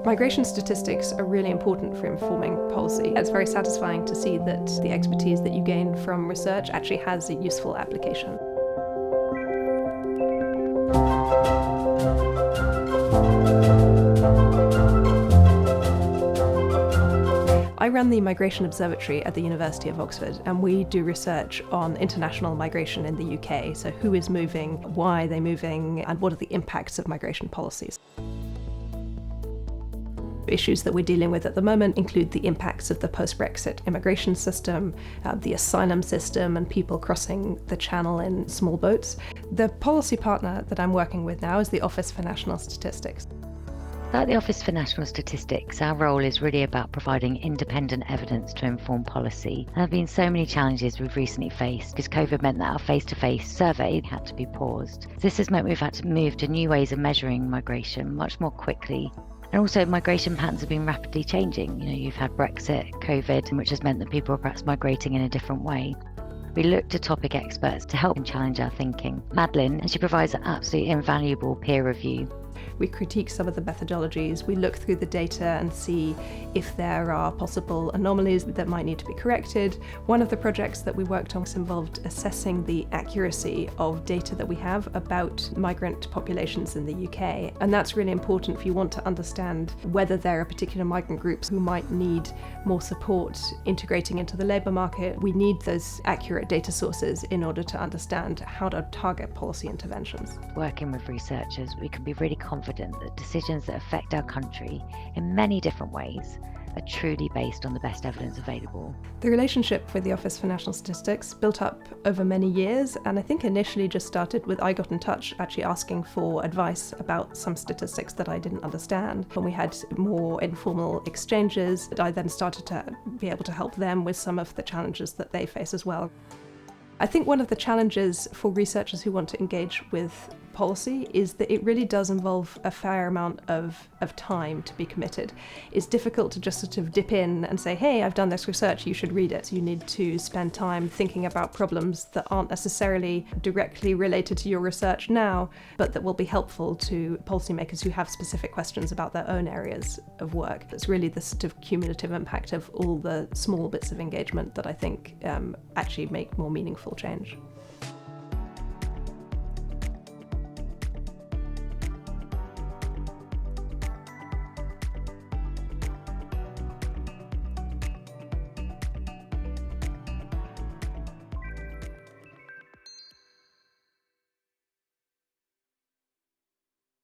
Migration statistics are really important for informing policy. It's very satisfying to see that the expertise that you gain from research actually has a useful application. I run the Migration Observatory at the University of Oxford, and we do research on international migration in the UK. So who is moving, why are they moving, and what are the impacts of migration policies. Issues that we're dealing with at the moment include the impacts of the post-Brexit immigration system, the asylum system, and people crossing the channel in small boats. The policy partner that I'm working with now is the Office for National Statistics. At the Office for National Statistics, our role is really about providing independent evidence to inform policy. There have been so many challenges we've recently faced because COVID meant that our face-to-face survey had to be paused. This has meant we've had to move to new ways of measuring migration much more quickly. And also migration patterns have been rapidly changing. You've had Brexit, COVID, which has meant that people are perhaps migrating in a different way. We look to topic experts to help and challenge our thinking. Madeleine, and she provides an absolutely invaluable peer review. We critique some of the methodologies, we look through the data and see if there are possible anomalies that might need to be corrected. One of the projects that we worked on involved assessing the accuracy of data that we have about migrant populations in the UK. And that's really important if you want to understand whether there are particular migrant groups who might need more support integrating into the labour market. We need those accurate data sources in order to understand how to target policy interventions. Working with researchers, we can be really confident that decisions that affect our country in many different ways are truly based on the best evidence available. The relationship with the Office for National Statistics built up over many years, and I think initially just started with I got in touch actually asking for advice about some statistics that I didn't understand. When we had more informal exchanges, I then started to be able to help them with some of the challenges that they face as well. I think one of the challenges for researchers who want to engage with policy is that it really does involve a fair amount of time to be committed. It's difficult to just sort of dip in and say, hey, I've done this research, you should read it. You need to spend time thinking about problems that aren't necessarily directly related to your research now, but that will be helpful to policymakers who have specific questions about their own areas of work. It's really the sort of cumulative impact of all the small bits of engagement that I think actually make more meaningful change.